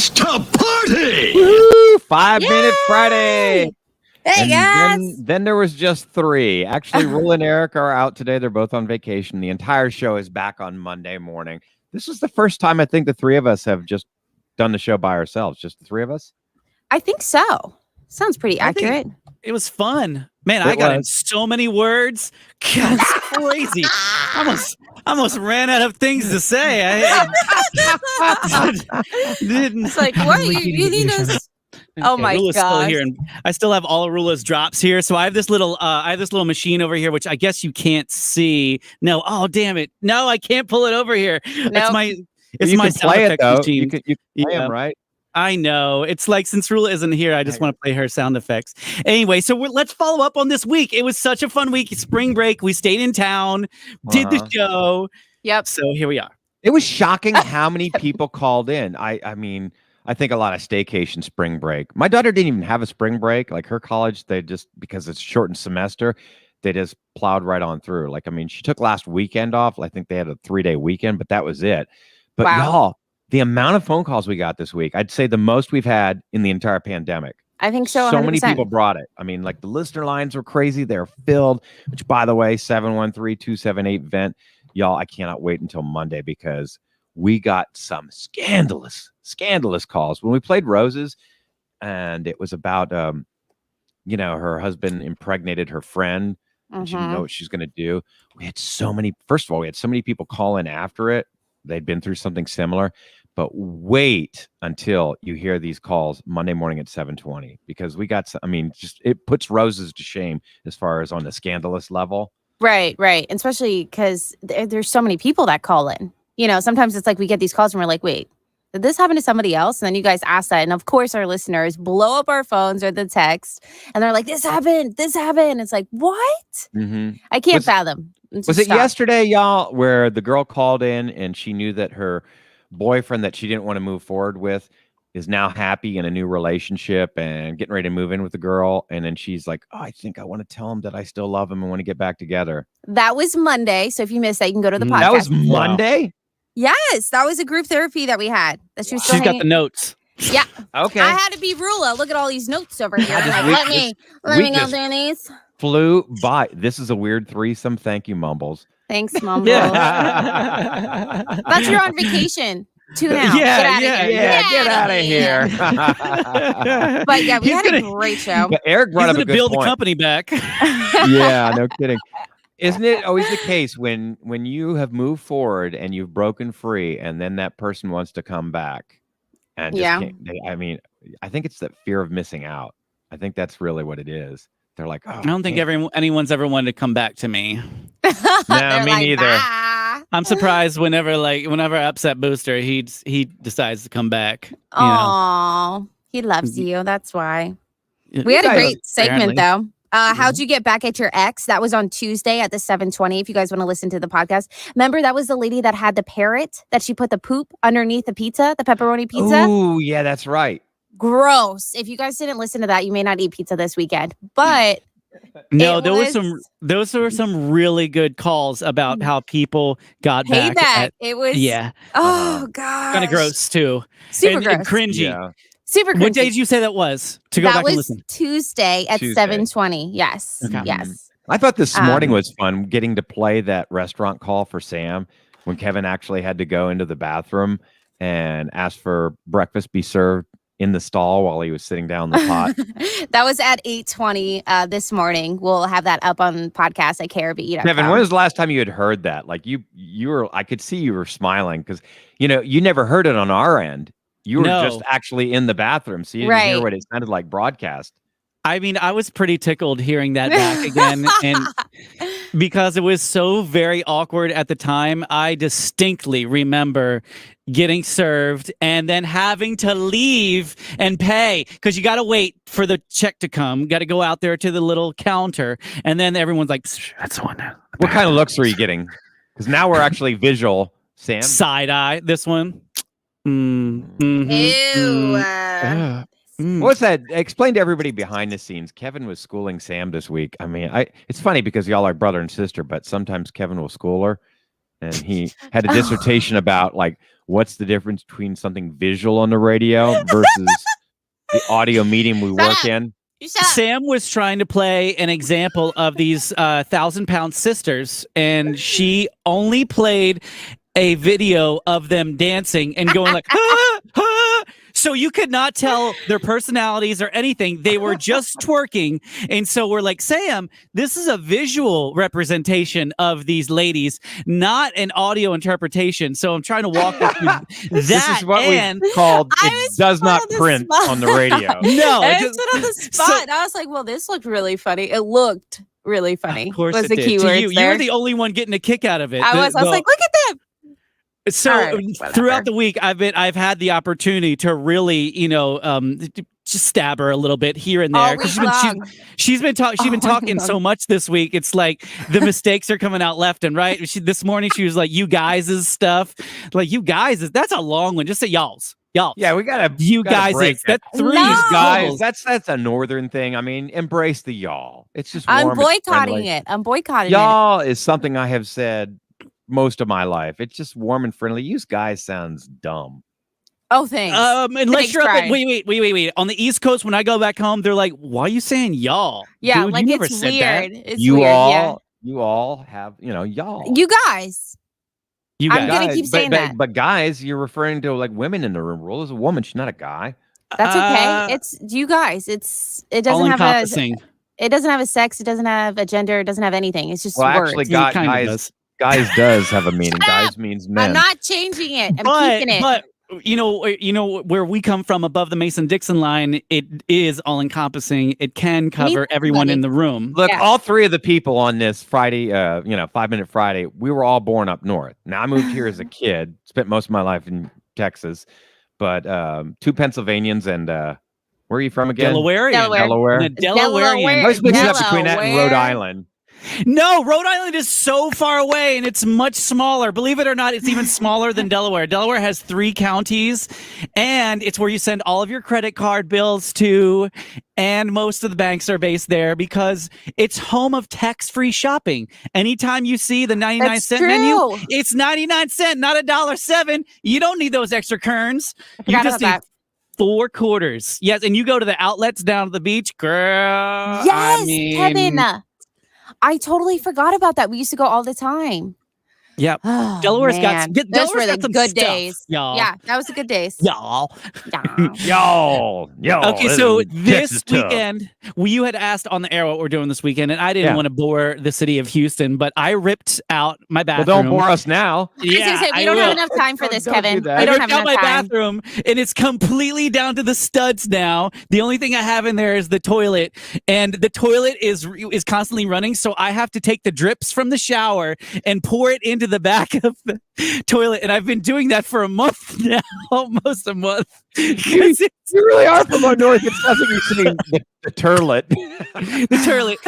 It's to party! Woo! 5 Minute Friday. Hey, And guys. then there was just 3. Actually, Roula and Eric are out today. They're both on vacation. The entire show is back on Monday morning. This is the first time I think the 3 of us have just done the show by ourselves. Just the 3 of us? I think so. Sounds pretty accurate. It was fun. Man, I got in so many words. God, it's crazy. I almost ran out of things to say. It's like, what? You need us. Oh my Rula's god! Still here, and I still have all of Rula's drops here. So I have this little, machine over here, which I guess you can't see. No, oh damn it! No, I can't pull it over here. Nope. It's my sound effects machine. You can play them, right? I know. It's like, since Rula isn't here, I just want to play her sound effects. Anyway, so let's follow up on this week. It was such a fun week. Spring break. We stayed in town, did the show. Yep. So here we are. It was shocking how many people called in. I mean, I think a lot of staycation spring break. My daughter didn't even have a spring break. Like her college, they just, because it's shortened semester, they just plowed right on through. Like, I mean, she took last weekend off. I think they had a 3-day weekend, but that was it. But y'all, the amount of phone calls we got this week, I'd say the most we've had in the entire pandemic. I think so. 100%. So many people brought it. I mean, like the listener lines were crazy. They're filled, which, by the way, 713-278-VENT. Y'all, I cannot wait until Monday because we got some scandalous calls. When we played Roses, and it was about, her husband impregnated her friend, and she didn't know what she's going to do. First of all, we had so many people call in after it. They'd been through something similar. But wait until you hear these calls Monday morning at 7:20, because we got, it puts Roses to shame as far as on the scandalous level. Right. And especially because there's so many people that call in. Sometimes it's like we get these calls and we're like, wait, did this happen to somebody else? And then you guys ask that. And of course, our listeners blow up our phones or the text and they're like, this happened. It's like, what? I can't fathom. Was it yesterday, y'all, where the girl called in and she knew that her boyfriend that she didn't want to move forward with is now happy in a new relationship and getting ready to move in with the girl, and then she's like, oh, I think I want to tell him that I still love him and want to get back together? That was Monday, so if you missed that, you can go to the podcast. That was Monday? Yes, that was a group therapy that we had. That she's got the notes. Yeah. Okay. I had to be Rula. Look at all these notes over here. Let me go through these. Flew by. This is a weird threesome. Thank you, Mumbles. Thanks, Mumbles. That's you're on vacation. Tune out. Get out of here. But yeah, we had a great show. But Eric brought up a good build point. the company back. Yeah, no kidding. Isn't it always the case when you have moved forward and you've broken free, and then that person wants to come back, and I think it's that fear of missing out. I think that's really what it is. They're like, oh, I don't think anyone's ever wanted to come back to me. No, me neither. Bah. I'm surprised whenever Upset Booster, he decides to come back. Oh, he loves you. That's why. We had a great segment though. How'd you get back at your ex? That was on Tuesday at the 7:20. If you guys want to listen to the podcast, remember that was the lady that had the parrot that she put the poop underneath the pizza, the pepperoni pizza. Oh, yeah, that's right. Gross. If you guys didn't listen to that, you may not eat pizza this weekend. But no, those were some really good calls about how people got back. It was yeah. Oh god. Kind of gross too. Super gross. And cringy. Yeah. Super cringy. What day did you say that was? To go back and listen. That was Tuesday at 7:20. Yes. Okay. Yes. I thought this morning was fun, getting to play that restaurant call for Sam when Kevin actually had to go into the bathroom and ask for breakfast be served in the stall while he was sitting down the pot. That was at 8:20 this morning. We'll have that up on podcast at KRBE.com. Kevin, when was the last time you had heard that? Like you were, I could see you were smiling because you never heard it on our end. You were just actually in the bathroom, so you didn't hear what it sounded like broadcast. I mean, I was pretty tickled hearing that back again, and because it was so very awkward at the time. I distinctly remember getting served and then having to leave and pay because you got to wait for the check to come. Got to go out there to the little counter, and then everyone's like, "That's the one." What kind of looks are you getting? Because now we're actually visual. Sam, side eye. This one. Ew. What's that? Explain to everybody behind the scenes. Kevin was schooling Sam this week. I mean, it's funny because y'all are brother and sister, but sometimes Kevin will school her, and he had a dissertation about like what's the difference between something visual on the radio versus the audio medium we work in. Sam was trying to play an example of these 1,000-pound sisters, and she only played a video of them dancing and going like, ah, ah. So you could not tell their personalities or anything. They were just twerking. And so we're like, Sam, this is a visual representation of these ladies, not an audio interpretation. So I'm trying to walk you through that. This is what we called it does not print on the radio. No. I was put on the spot. And I was like, well, this looked really funny. It looked really funny. Of course was it the did. keyword You were the only one getting a kick out of it. I was like, look at them. So throughout the week, I've had the opportunity to really, just stab her a little bit here and there because she's been talking so much this week. It's like the mistakes are coming out left and right. This morning she was like, "You guys' stuff," like "you guys." That's a long one. Just say y'all's. Y'all. Yeah, we gotta. You guys. That's three guys. That's a northern thing. I mean, embrace the y'all. It's just. I'm boycotting it. I'm boycotting y'all is something I have said most of my life. It's just warm and friendly. Use guys sounds dumb. Oh, thanks. Unless you're up. Wait. On the East Coast, when I go back home, they're like, "Why are you saying y'all?" Yeah, dude, like you never it's said weird. that. It's you weird. all, you all have, y'all. You guys. You I'm guys. gonna keep saying that. But guys, you're referring to like women in the room. Rula's a woman. She's not a guy. That's okay. It's you guys. It doesn't have a. It doesn't have a sex. It doesn't have a gender. It doesn't have anything. It's just words. Actually, guys does have a meaning. Guys means men. I'm not changing it. I'm keeping it. But you know where we come from above the Mason-Dixon line, it is all encompassing. It can cover everyone in the room. Look, all three of the people on this Friday, 5 Minute Friday, we were all born up north. Now I moved here as a kid, spent most of my life in Texas, but 2 Pennsylvanians and where are you from again? Delaware. Delawarean. Let's mix it up between that and Rhode Island. No, Rhode Island is so far away and it's much smaller. Believe it or not, it's even smaller than Delaware. Delaware has 3 counties and it's where you send all of your credit card bills to. And most of the banks are based there because it's home of tax-free shopping. Anytime you see the 99-cent menu, it's 99 cents, not $1.07. You don't need those extra kerns. You just need 4 quarters. Yes, and you go to the outlets down at the beach, girl. Yes, Kevin. I totally forgot about that. We used to go all the time. Yep. Oh, Delaware's man. Those were the good days. Y'all. Yeah, that was the good days. Y'all. Y'all. Okay, so this weekend, you had asked on the air what we're doing this weekend, and I didn't want to bore the city of Houston, but I ripped out my bathroom. Well, don't bore us now. Yeah, we don't have enough time for this, Kevin. We don't have enough my time. bathroom, and it's completely down to the studs now. The only thing I have in there is the toilet, and the toilet is constantly running, so I have to take the drips from the shower and pour it into the back of the toilet, and I've been doing that for a month now, almost a month. You really are from up north. It's nothing you're saying. The turlet. The turlet.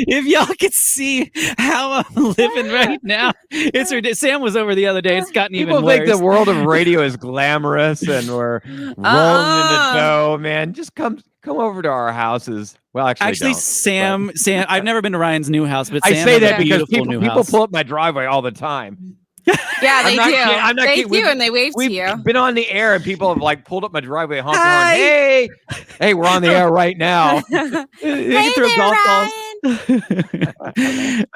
If y'all could see how I'm living right now, it's ridiculous. Sam was over the other day. It's gotten even worse. People think the world of radio is glamorous and we're rolling in the dough, man. Just come over to our houses. Well, actually, Sam, I've never been to Ryan's new house, but I Sam say that has a because beautiful people pull up my driveway all the time. Yeah, they do. I'm not kidding. And they wave to you. We've been on the air and people have like pulled up my driveway, honking on, hey, we're on the air right now. Hey there, Ryan.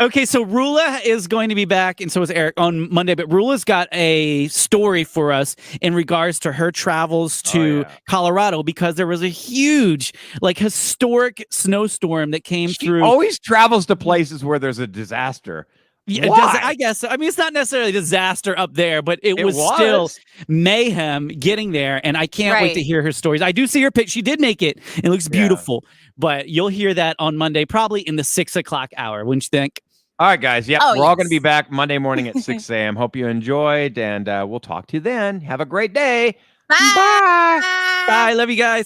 Okay, so Roula is going to be back, and so is Eric on Monday. But Roula's got a story for us in regards to her travels to Colorado because there was a huge, historic snowstorm that came through. Always travels to places where there's a disaster. Yeah, I guess. I mean, it's not necessarily a disaster up there, but it was still mayhem getting there. And I can't wait to hear her stories. I do see her pitch. She did make it. It looks beautiful. But you'll hear that on Monday, probably in the 6 o'clock hour. Wouldn't you think? All right, guys. Yep. We're all going to be back Monday morning at 6 a.m. Hope you enjoyed. And we'll talk to you then. Have a great day. Bye. Bye. Love you guys.